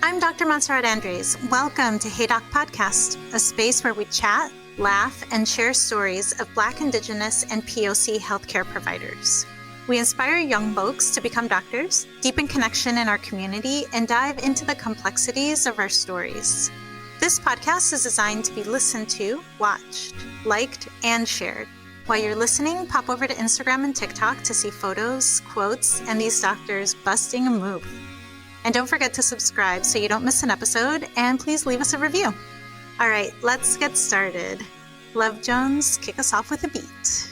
I'm Dr. Montserrat Andreys. Welcome to Hey Doc Podcast, a space where we chat, laugh, and share stories of Black, Indigenous, and POC healthcare providers. We inspire young folks to become doctors, deepen connection in our community, and dive into the complexities of our stories. This podcast is designed to be listened to, watched, liked, and shared. While you're listening, pop over to Instagram and TikTok to see photos, quotes, and these doctors busting a move. And don't forget to subscribe so you don't miss an episode, and please leave us a review. All right, let's get started. Luvjonez, kick us off with a beat.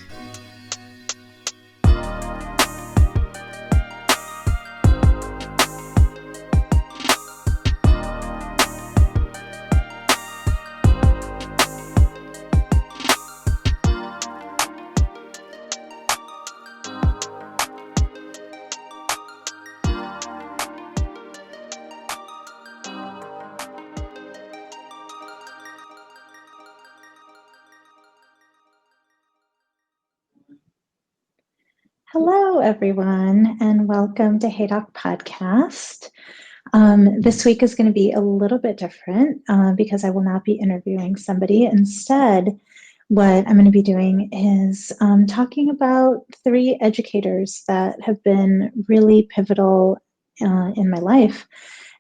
Hello, everyone, and welcome to Hey Doc Podcast. This week is going to be a little bit different because I will not be interviewing somebody. Instead, what I'm going to be doing is talking about 3 educators that have been really pivotal in my life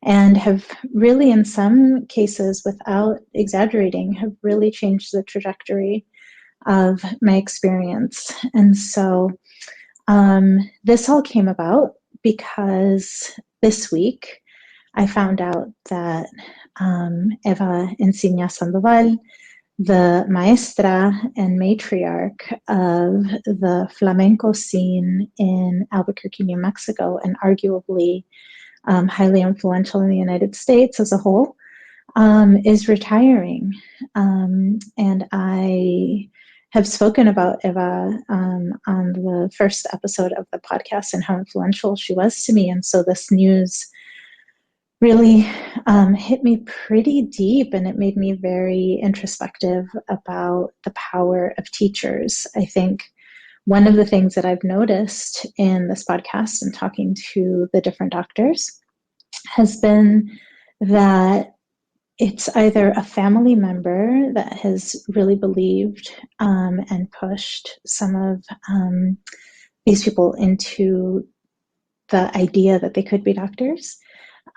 and have really, in some cases, without exaggerating, have really changed the trajectory of my experience. And so this all came about because this week I found out that Eva Encinias-Sandoval, the maestra and matriarch of the flamenco scene in Albuquerque, New Mexico, and arguably highly influential in the United States as a whole, is retiring. And I have spoken about Eva on the first episode of the podcast and how influential she was to me. And so this news really hit me pretty deep, and it made me very introspective about the power of teachers. I think one of the things that I've noticed in this podcast and talking to the different doctors has been that it's either a family member that has really believed and pushed some of these people into the idea that they could be doctors,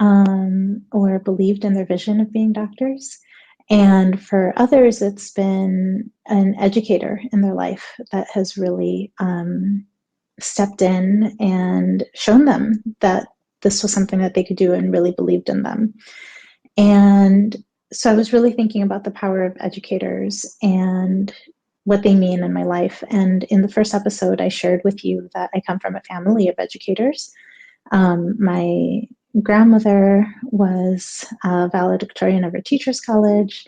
or believed in their vision of being doctors. And for others, it's been an educator in their life that has really stepped in and shown them that this was something that they could do and really believed in them. And so I was really thinking about the power of educators and what they mean in my life. And in the first episode, I shared with you that I come from a family of educators. My grandmother was a valedictorian of her teacher's college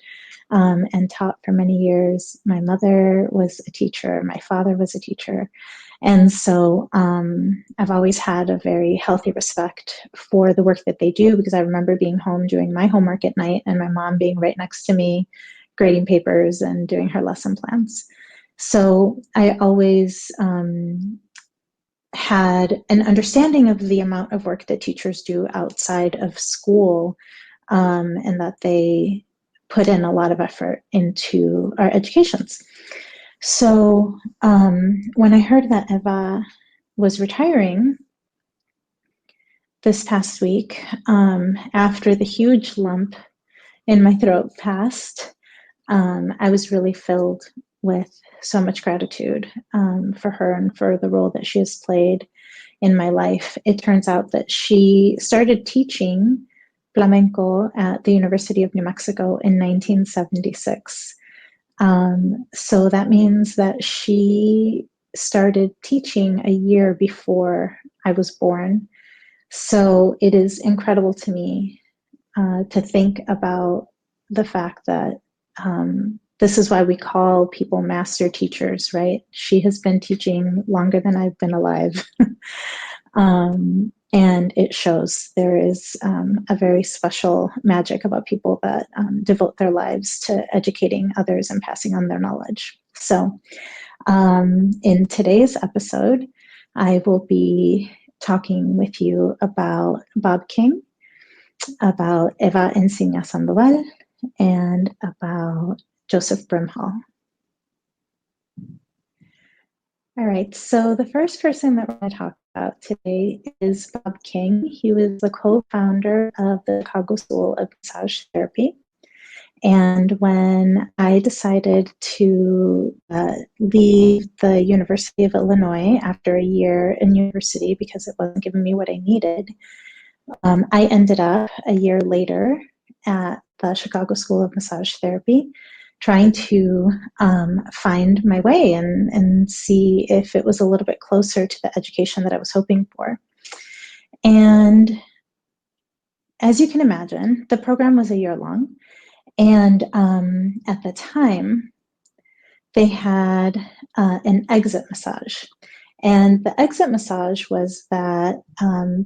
and taught for many years. My mother was a teacher. My father was a teacher. And so I've always had a very healthy respect for the work that they do, because I remember being home doing my homework at night and my mom being right next to me, grading papers and doing her lesson plans. So I always had an understanding of the amount of work that teachers do outside of school, and that they put in a lot of effort into our educations. So when I heard that Eva was retiring this past week, after the huge lump in my throat passed, I was really filled with so much gratitude for her and for the role that she has played in my life. It turns out that she started teaching flamenco at the University of New Mexico in 1976. So that means that she started teaching a year before I was born. So it is incredible to me to think about the fact that this is why we call people master teachers, right? She has been teaching longer than I've been alive. And it shows there is a very special magic about people that devote their lives to educating others and passing on their knowledge. So in today's episode, I will be talking with you about Bob King. about Eva Encinias-Sandoval, and about Joseph Brimhall. All right, so the first person that we're going to talk about today is Bob King. He was the co-founder of the Chicago School of Massage Therapy. And when I decided to leave the University of Illinois after a year in university because it wasn't giving me what I needed, I ended up a year later at the Chicago School of Massage Therapy, trying to find my way and see if it was a little bit closer to the education that I was hoping for. And as you can imagine, the program was a year long. And at the time, they had an exit massage. And the exit massage was that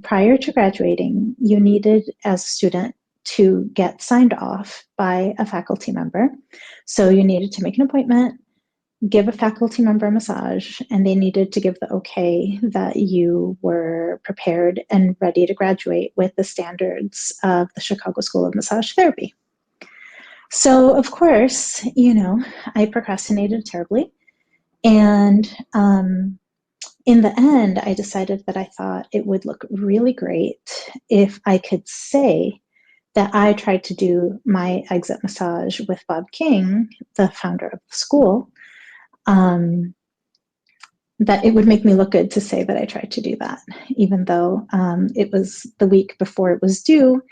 prior to graduating, you needed, as a student, to get signed off by a faculty member. So you needed to make an appointment, give a faculty member a massage, and they needed to give the okay that you were prepared and ready to graduate with the standards of the Chicago School of Massage Therapy. So, of course, I procrastinated terribly. And in the end, I decided that I thought it would look really great if I could say that I tried to do my exit massage with Bob King, the founder of the school, that it would make me look good to say that I tried to do that, even though it was the week before it was due.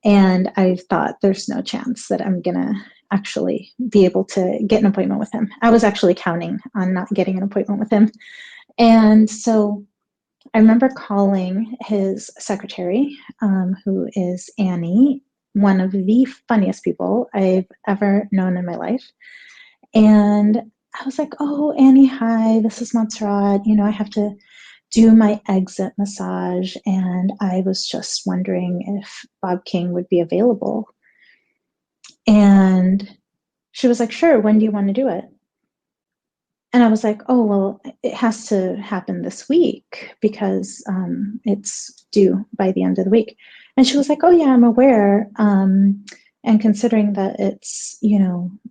And I thought there's no chance that I'm going to actually be able to get an appointment with him. I was actually counting on not getting an appointment with him. And so I remember calling his secretary, who is Annie, one of the funniest people I've ever known in my life. And I was like, "Oh, Annie, hi, this is Montserrat. I have to do my exit massage, and I was just wondering if Bob King would be available." And she was like, "Sure, when do you want to do it?" And I was like, "Oh, well, it has to happen this week because it's due by the end of the week." And she was like, "Oh, yeah, I'm aware. And considering that it's,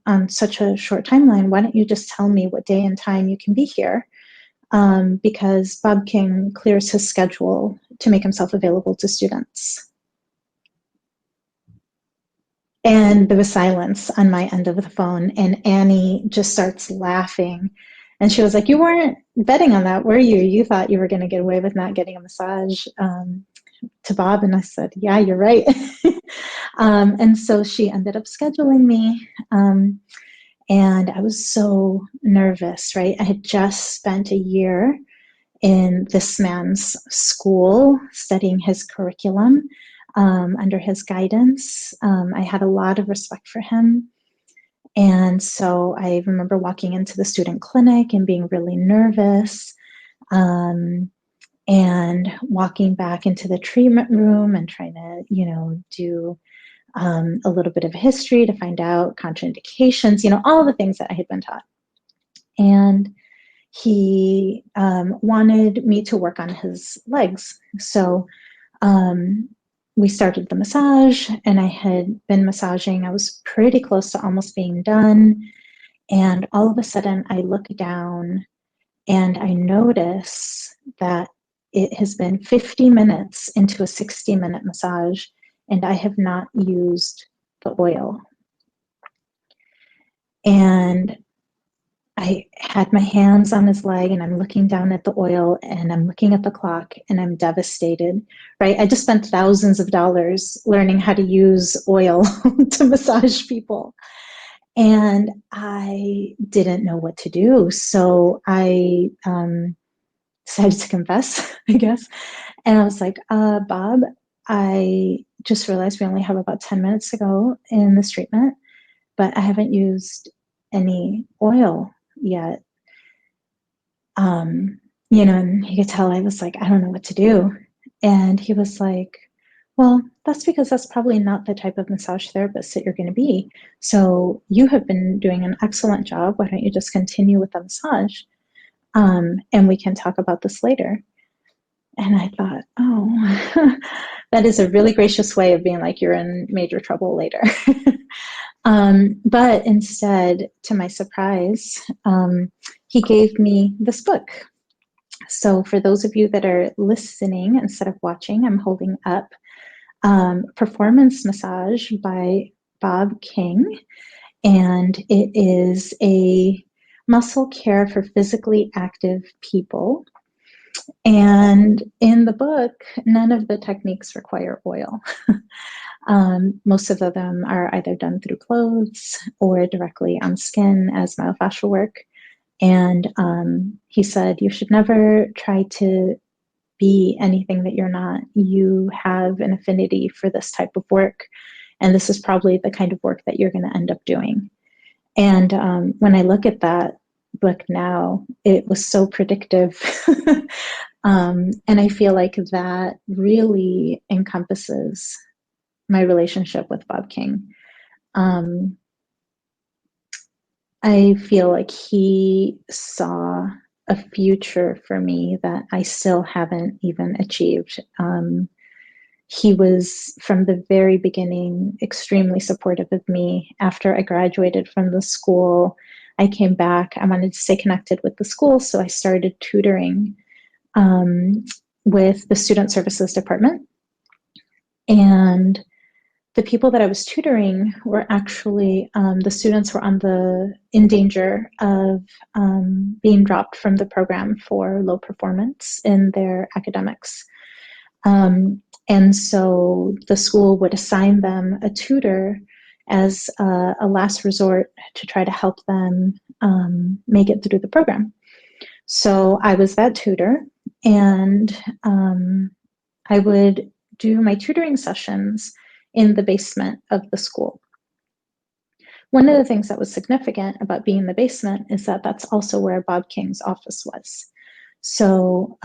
on such a short timeline, why don't you just tell me what day and time you can be here? Because Bob King clears his schedule to make himself available to students." And there was silence on my end of the phone, and Annie just starts laughing. And she was like, "You weren't betting on that, were you? You thought you were going to get away with not getting a massage to Bob." And I said, "Yeah, you're right." And so she ended up scheduling me. And I was so nervous, right? I had just spent a year in this man's school studying his curriculum under his guidance. I had a lot of respect for him. And so I remember walking into the student clinic and being really nervous, and walking back into the treatment room and trying to, do a little bit of history to find out contraindications, all the things that I had been taught. And he wanted me to work on his legs. So we started the massage, and I had been massaging. I was pretty close to almost being done. And all of a sudden, I look down and I notice that it has been 50 minutes into a 60-minute massage, and I have not used the oil. And I had my hands on his leg, and I'm looking down at the oil, and I'm looking at the clock, and I'm devastated, right? I just spent thousands of dollars learning how to use oil to massage people. And I didn't know what to do. So I decided to confess, I guess. And I was like, "Bob, I just realized we only have about 10 minutes to go in this treatment, but I haven't used any oil yet." And he could tell I was like, "I don't know what to do." And he was like, "Well, that's because that's probably not the type of massage therapist that you're going to be. So you have been doing an excellent job. Why don't you just continue with the massage? And we can talk about this later." And I thought, oh, that is a really gracious way of being like, you're in major trouble later. But instead, to my surprise, he gave me this book. So for those of you that are listening instead of watching, I'm holding up Performance Massage by Bob King. And it is a muscle care for physically active people. And in the book, none of the techniques require oil. Most of them are either done through clothes or directly on skin as myofascial work. And he said, you should never try to be anything that you're not. You have an affinity for this type of work. And this is probably the kind of work that you're going to end up doing. And when I look at that book now, it was so predictive. And I feel like that really encompasses my relationship with Bob King. I feel like he saw a future for me that I still haven't even achieved. He was, from the very beginning, extremely supportive of me. After I graduated from the school, I came back. I wanted to stay connected with the school, so I started tutoring with the Student Services Department. And the people that I was tutoring were actually, the students were in danger of being dropped from the program for low performance in their academics. And so the school would assign them a tutor as a last resort to try to help them make it through the program. So I was that tutor, and I would do my tutoring sessions in the basement of the school. One of the things that was significant about being in the basement is that that's also where Bob King's office was. So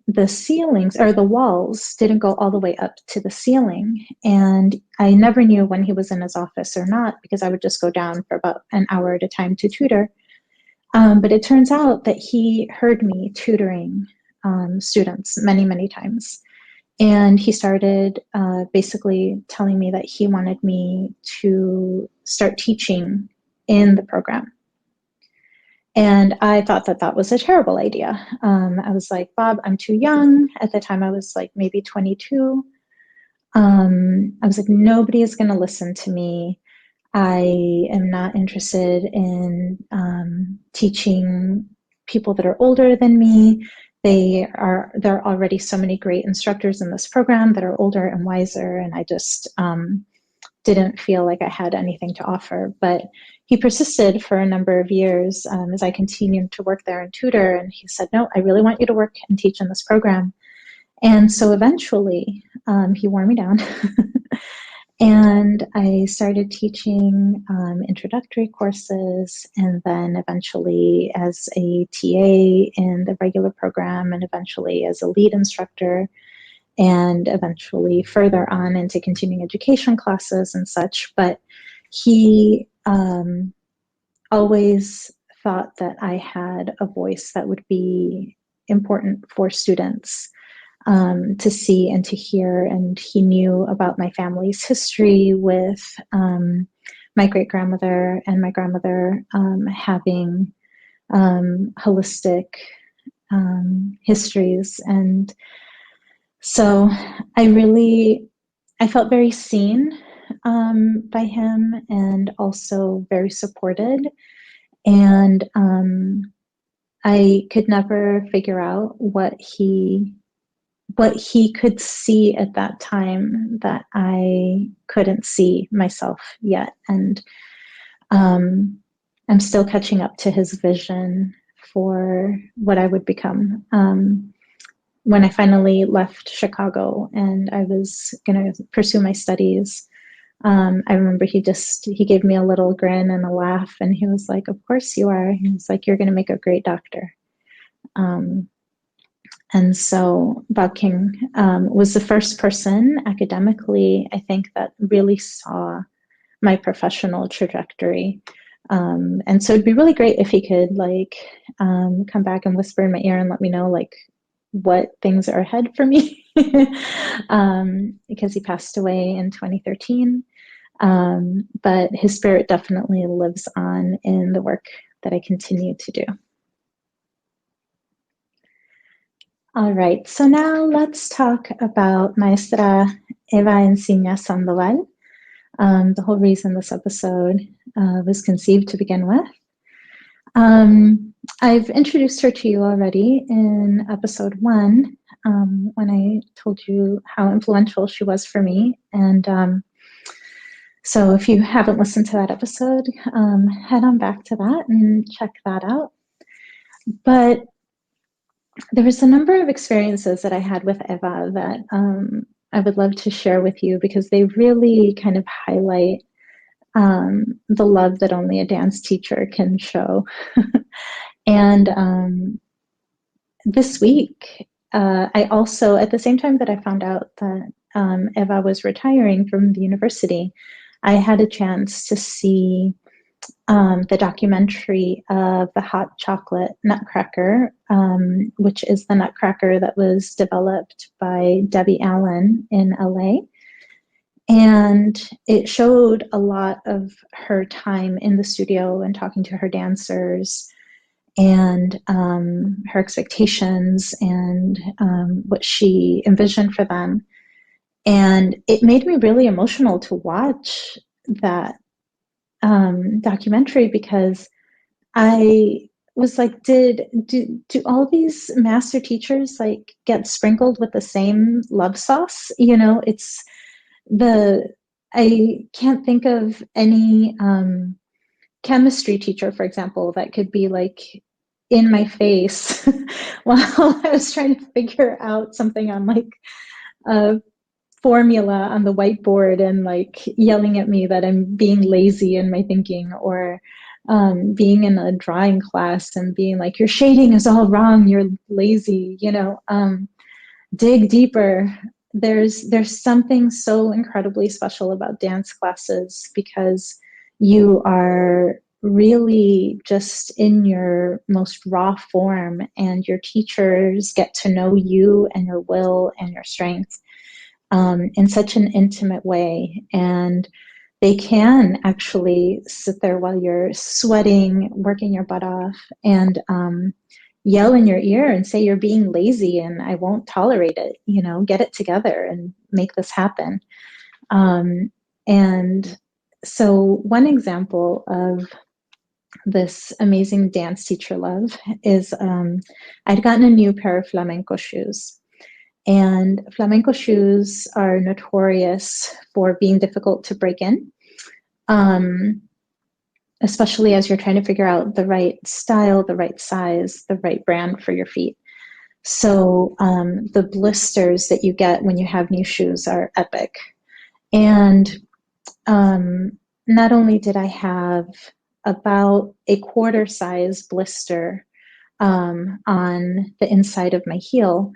the ceilings or the walls didn't go all the way up to the ceiling. And I never knew when he was in his office or not, because I would just go down for about an hour at a time to tutor. But it turns out that he heard me tutoring students many, many times. And he started basically telling me that he wanted me to start teaching in the program. And I thought that that was a terrible idea. I was like, Bob, I'm too young. At the time, I was like maybe 22. I was like, nobody is going to listen to me. I am not interested in teaching people that are older than me. There are already so many great instructors in this program that are older and wiser, and I just didn't feel like I had anything to offer. But he persisted for a number of years as I continued to work there and tutor, and he said, no, I really want you to work and teach in this program. And so eventually he wore me down. And I started teaching introductory courses, and then eventually as a TA in the regular program, and eventually as a lead instructor, and eventually further on into continuing education classes and such. But he always thought that I had a voice that would be important for students to see and to hear. And he knew about my family's history with my great-grandmother and my grandmother having holistic histories. And so I felt very seen by him, and also very supported. And I could never figure out what he could see at that time that I couldn't see myself yet. And I'm still catching up to his vision for what I would become. When I finally left Chicago and I was going to pursue my studies, I remember he gave me a little grin and a laugh, and he was like, of course you are. He was like, you're going to make a great doctor. And so Bob King was the first person academically, I think, that really saw my professional trajectory. And so it'd be really great if he could come back and whisper in my ear and let me know, what things are ahead for me because he passed away in 2013. But his spirit definitely lives on in the work that I continue to do. All right, so now let's talk about Maestra Eva Encinias-Sandoval, the whole reason this episode was conceived to begin with. I've introduced her to you already in episode 1 when I told you how influential she was for me. And so if you haven't listened to that episode, head on back to that and check that out. But there was a number of experiences that I had with Eva that I would love to share with you because they really kind of highlight the love that only a dance teacher can show. And this week, I also, at the same time that I found out that Eva was retiring from the university, I had a chance to see the documentary of the hot chocolate nutcracker, which is the nutcracker that was developed by Debbie Allen in LA. And it showed a lot of her time in the studio and talking to her dancers and her expectations and what she envisioned for them. And it made me really emotional to watch that documentary because I was like, do all these master teachers like get sprinkled with the same love sauce? You know, I can't think of any chemistry teacher, for example, that could be like in my face while I was trying to figure out something on like a formula on the whiteboard and like yelling at me that I'm being lazy in my thinking, or being in a drawing class and being like, your shading is all wrong, you're lazy, you know. Dig deeper. There's something so incredibly special about dance classes because you are really just in your most raw form, and your teachers get to know you and your will and your strength in such an intimate way. And they can actually sit there while you're sweating, working your butt off, and yell in your ear and say you're being lazy and I won't tolerate it, you know, get it together and make this happen. And so one example of this amazing dance teacher love is I'd gotten a new pair of flamenco shoes. And flamenco shoes are notorious for being difficult to break in, especially as you're trying to figure out the right style, the right size, the right brand for your feet. So the blisters that you get when you have new shoes are epic. And not only did I have about a quarter size blister on the inside of my heel,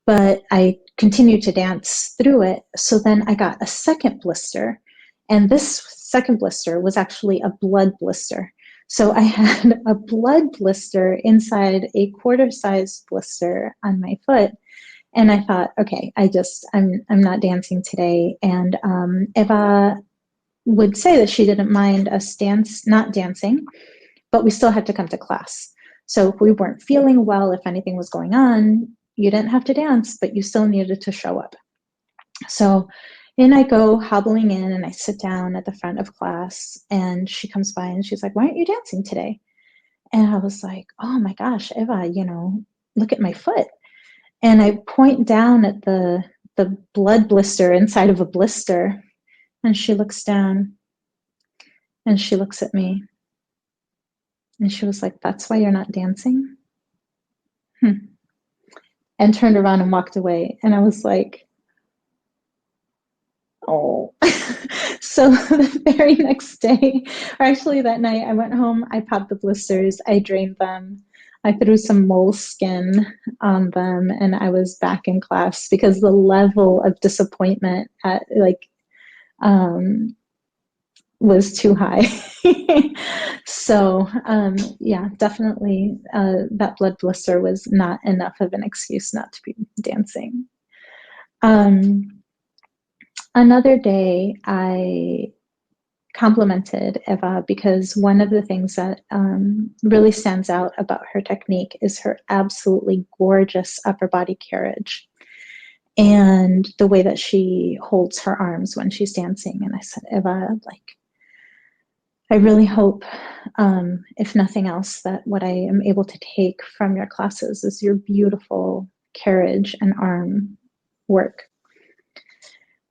but I continued to dance through it. So then I got a second blister, and this second blister was actually a blood blister. So I had a blood blister inside a quarter-sized blister on my foot, and I thought, okay, I'm not dancing today. And Eva would say that she didn't mind us not dancing, but we still had to come to class. So if we weren't feeling well, if anything was going on, you didn't have to dance, but you still needed to show up. So in I go, hobbling in, and I sit down at the front of class, and she comes by and she's like, why aren't you dancing today? And I was like, oh my gosh, Eva, you know, look at my foot. And I point down at the blood blister inside of a blister, and she looks down and she looks at me. And she was like, that's why you're not dancing? And turned around and walked away. And I was like, oh. So the very next day, or actually that night, I went home, I popped the blisters, I drained them, I threw some moleskin on them, and I was back in class because the level of disappointment at was too high. So yeah, definitely that blood blister was not enough of an excuse not to be dancing. Another day I complimented Eva because one of the things that really stands out about her technique is her absolutely gorgeous upper body carriage and the way that she holds her arms when she's dancing. And I said, Eva, like, I really hope, if nothing else, that what I am able to take from your classes is your beautiful carriage and arm work.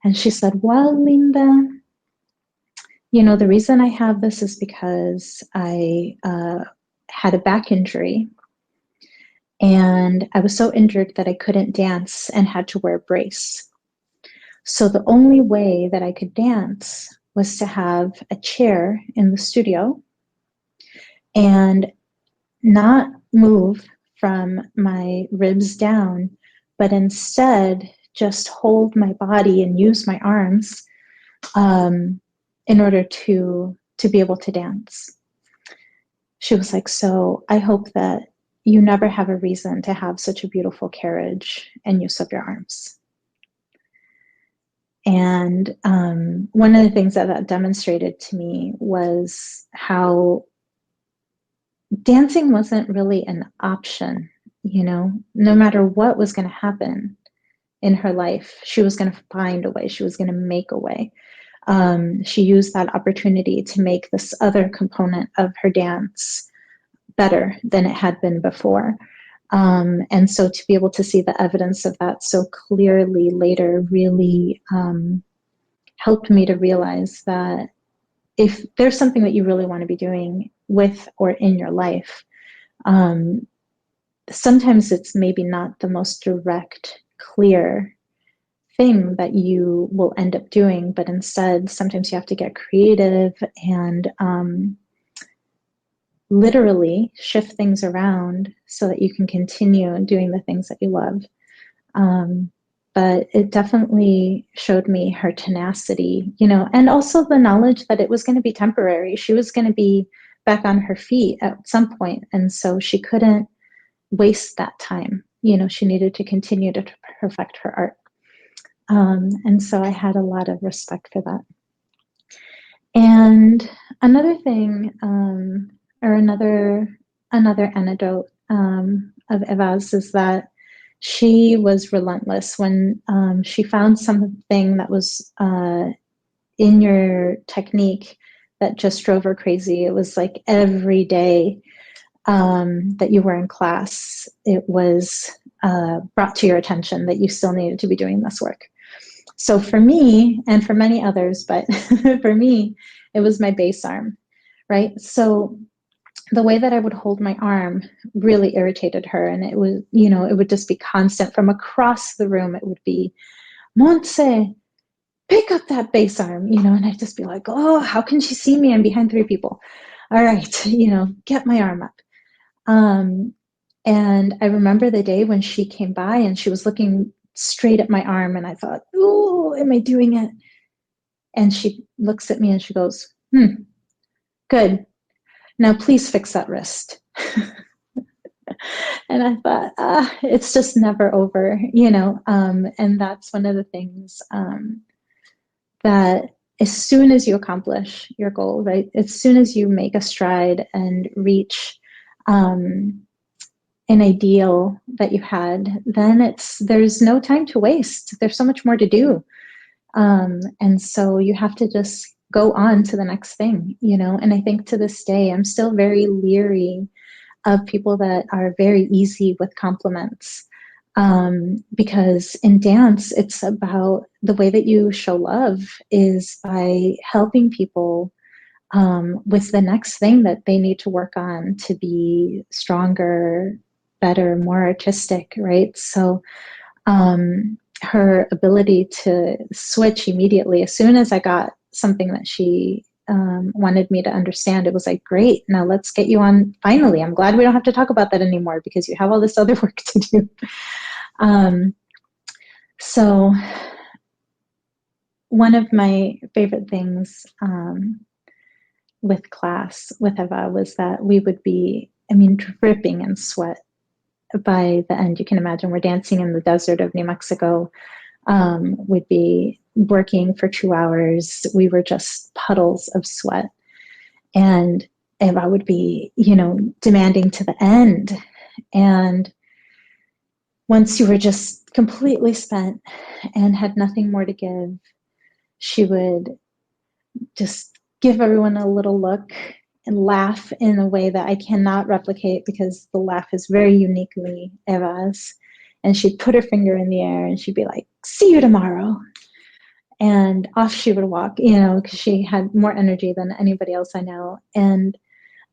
And she said, well, Linda, you know, the reason I have this is because I had a back injury and I was so injured that I couldn't dance and had to wear a brace. So the only way that I could dance was to have a chair in the studio and not move from my ribs down, but instead just hold my body and use my arms in order to be able to dance. She was like, so I hope that you never have a reason to have such a beautiful carriage and use of your arms. And one of the things that demonstrated to me was how dancing wasn't really an option, you know, no matter what was going to happen in her life, she was going to find a way, she was going to make a way. She used that opportunity to make this other component of her dance better than it had been before. And so to be able to see the evidence of that so clearly later really helped me to realize that if there's something that you really want to be doing with or in your life, sometimes it's maybe not the most direct, clear thing that you will end up doing, but instead sometimes you have to get creative and literally shift things around so that you can continue doing the things that you love. But it definitely showed me her tenacity, you know, and also the knowledge that it was going to be temporary. She was going to be back on her feet at some point, and so she couldn't waste that time. You know, she needed to continue to perfect her art. And so I had a lot of respect for that. And another thing, or another anecdote of Eva's is that she was relentless when she found something that was in your technique that just drove her crazy. It was like every day that you were in class, it was brought to your attention that you still needed to be doing this work. So for me, and for many others, but for me, it was my base arm, right? So the way that I would hold my arm really irritated her. And it was, you know, it would just be constant from across the room. It would be, Montse, pick up that base arm, you know, and I'd just be like, oh, how can she see me? I'm behind 3 people. All right, you know, get my arm up. And I remember the day when she came by and she was looking straight at my arm and I thought, oh, am I doing it? And she looks at me and she goes, good. Now please fix that wrist. And I thought, it's just never over, you know? And that's one of the things that as soon as you accomplish your goal, right? As soon as you make a stride and reach an ideal that you had, then there's no time to waste. There's so much more to do. And so you have to just go on to the next thing, you know? And I think to this day, I'm still very leery of people that are very easy with compliments. Because in dance, it's about the way that you show love is by helping people with the next thing that they need to work on to be stronger, better, more artistic, right? So her ability to switch immediately, as soon as I got something that she wanted me to understand, it was like, great, now let's get you on. Finally, I'm glad we don't have to talk about that anymore because you have all this other work to do. So one of my favorite things with class with Eva was that we would be, dripping in sweat by the end. You can imagine we're dancing in the desert of New Mexico. We'd be working for 2 hours. We were just puddles of sweat. And Eva would be, demanding to the end. And once you were just completely spent and had nothing more to give, she would just give everyone a little look and laugh in a way that I cannot replicate, because the laugh is very uniquely Eva's. And she'd put her finger in the air and she'd be like, "See you tomorrow." And off she would walk, because she had more energy than anybody else I know. And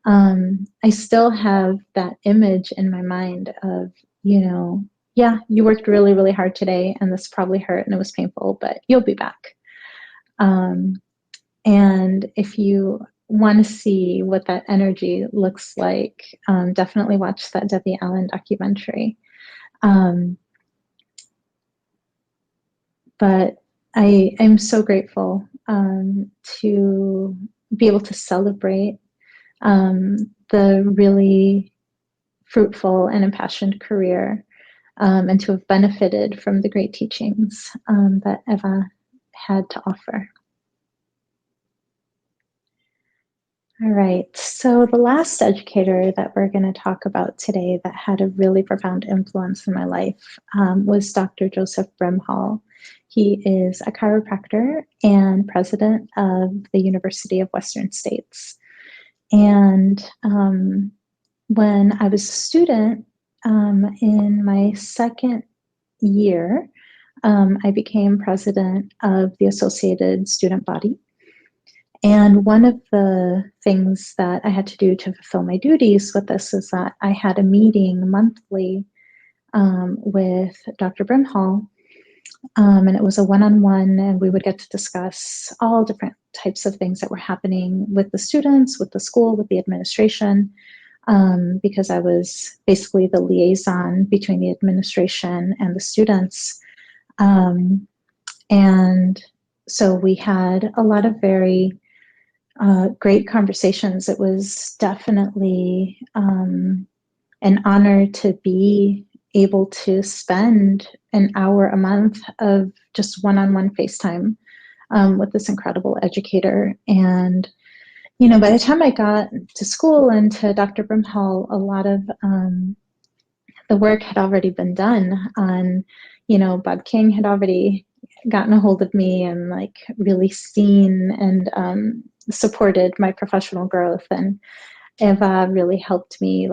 I still have that image in my mind of, yeah, you worked really, really hard today, and this probably hurt and it was painful, but you'll be back. And if you want to see what that energy looks like, definitely watch that Debbie Allen documentary. But I'm so grateful to be able to celebrate the really fruitful and impassioned career, and to have benefited from the great teachings that Eva had to offer. All right, so the last educator that we're going to talk about today that had a really profound influence in my life was Dr. Joseph Brimhall. He is a chiropractor and president of the University of Western States. And when I was a student in my second year, I became president of the Associated Student Body. And one of the things that I had to do to fulfill my duties with this is that I had a meeting monthly with Dr. Brimhall, and it was a one-on-one, and we would get to discuss all different types of things that were happening with the students, with the school, with the administration, because I was basically the liaison between the administration and the students. And so we had a lot of very great conversations. It was definitely an honor to be able to spend an hour a month of just one-on-one FaceTime with this incredible educator. And, by the time I got to school and to Dr. Brimhall, a lot of the work had already been done on, Bob King had already gotten a hold of me and really seen and supported my professional growth. And Eva really helped me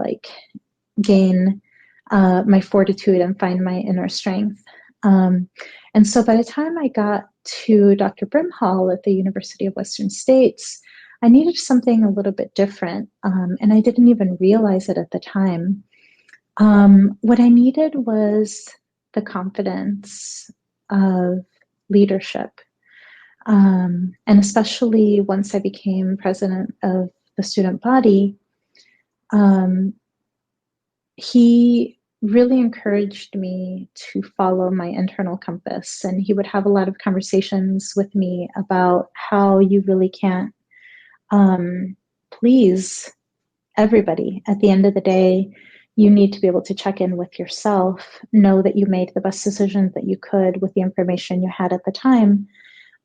gain my fortitude and find my inner strength. And so by the time I got to Dr. Brimhall at the University of Western States, I needed something a little bit different. And I didn't even realize it at the time. What I needed was the confidence of leadership. And especially once I became president of the student body, he really encouraged me to follow my internal compass. And he would have a lot of conversations with me about how you really can't please everybody. At the end of the day, you need to be able to check in with yourself, know that you made the best decisions that you could with the information you had at the time.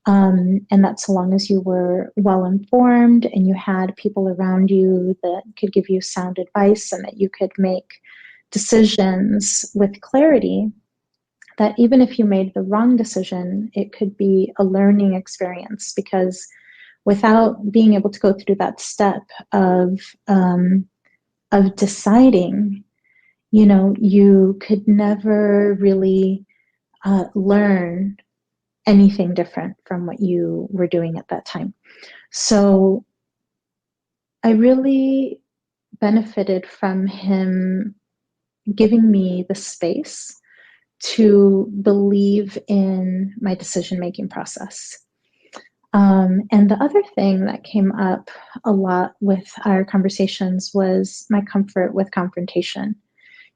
And that so long as you were well informed and you had people around you that could give you sound advice and that you could make decisions with clarity, that even if you made the wrong decision, it could be a learning experience, because without being able to go through that step of deciding, you could never really learn anything different from what you were doing at that time. So I really benefited from him giving me the space to believe in my decision-making process. And the other thing that came up a lot with our conversations was my comfort with confrontation.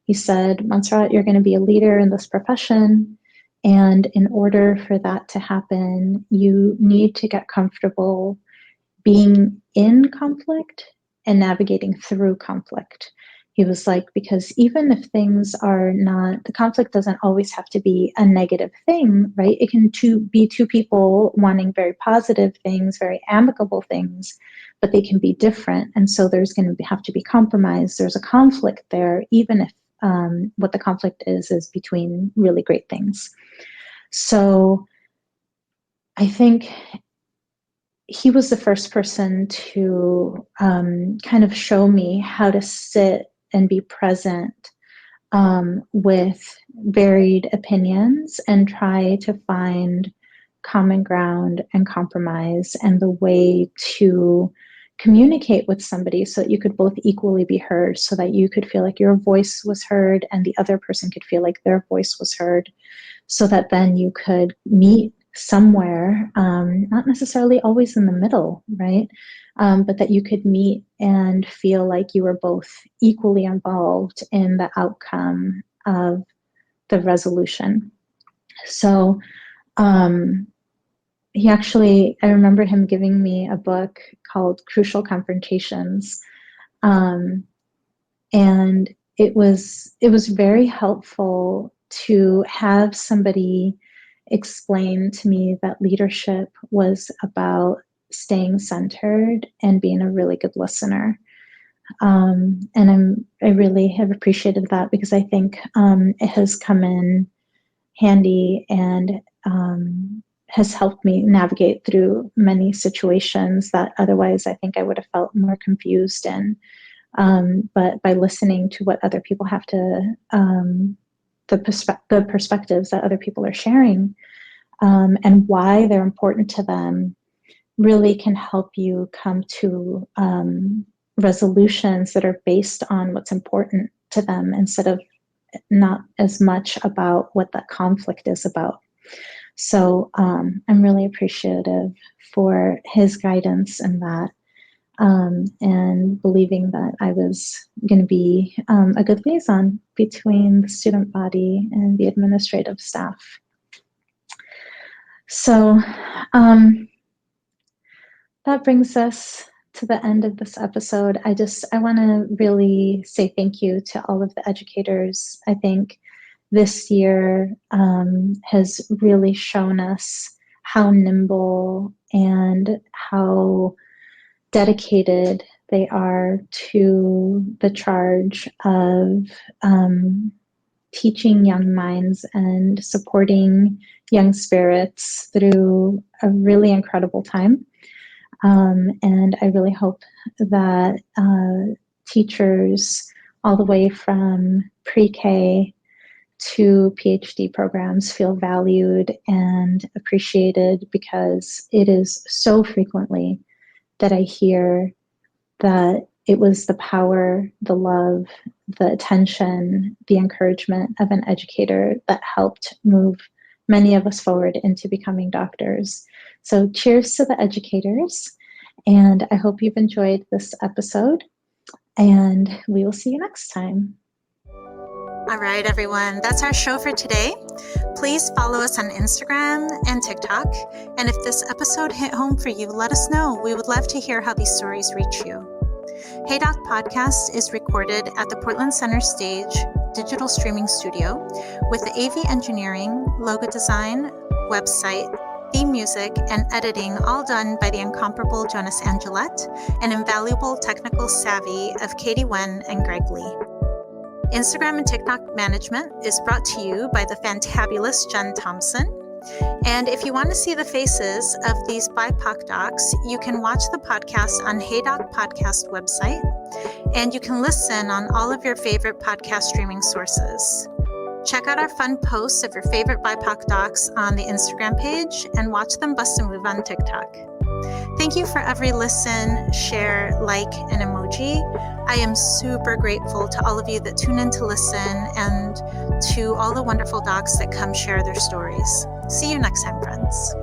He said, "Montserrat, you're going to be a leader in this profession. And in order for that to happen, you need to get comfortable being in conflict and navigating through conflict. He was like, because even if things are not, the conflict doesn't always have to be a negative thing, right? It can be two people wanting very positive things, very amicable things, but they can be different. And so there's going to have to be compromise. There's a conflict there, even if what the conflict is between really great things. So I think he was the first person to kind of show me how to sit and be present with varied opinions and try to find common ground and compromise and the way to communicate with somebody so that you could both equally be heard, so that you could feel like your voice was heard and the other person could feel like their voice was heard, so that then you could meet somewhere, not necessarily always in the middle, right? But that you could meet and feel like you were both equally involved in the outcome of the resolution. So he actually, I remember him giving me a book called Crucial Confrontations. And it was very helpful to have somebody explain to me that leadership was about staying centered and being a really good listener. And I really have appreciated that, because I think it has come in handy and has helped me navigate through many situations that otherwise I think I would have felt more confused in. But by listening to what other people have to, the perspectives that other people are sharing, and why they're important to them, really can help you come to resolutions that are based on what's important to them, instead of not as much about what that conflict is about. So I'm really appreciative for his guidance in that, and believing that I was going to be a good liaison between the student body and the administrative staff. So that brings us to the end of this episode. I want to really say thank you to all of the educators. I think this year has really shown us how nimble and how dedicated they are to the charge of teaching young minds and supporting young spirits through a really incredible time. And I really hope that teachers all the way from pre-K to PhD programs feel valued and appreciated, because it is so frequently that I hear that it was the power, the love, the attention, the encouragement of an educator that helped move many of us forward into becoming doctors. So cheers to the educators, and I hope you've enjoyed this episode, and we will see you next time. All right, everyone, that's our show for today. Please follow us on Instagram and TikTok. And if this episode hit home for you, let us know. We would love to hear how these stories reach you. Hey Doc Podcast is recorded at the Portland Center Stage digital streaming studio with the AV engineering, logo design, website, theme music, and editing all done by the incomparable Jonas Angelette and invaluable technical savvy of Katie Wen and Greg Lee. Instagram and TikTok management is brought to you by the fantabulous Jen Thompson. And if you want to see the faces of these BIPOC docs, you can watch the podcast on Hey Doc Podcast website, and you can listen on all of your favorite podcast streaming sources. Check out our fun posts of your favorite BIPOC docs on the Instagram page and watch them bust a move on TikTok. Thank you for every listen, share, like, and emoji. I am super grateful to all of you that tune in to listen, and to all the wonderful docs that come share their stories. See you next time, friends.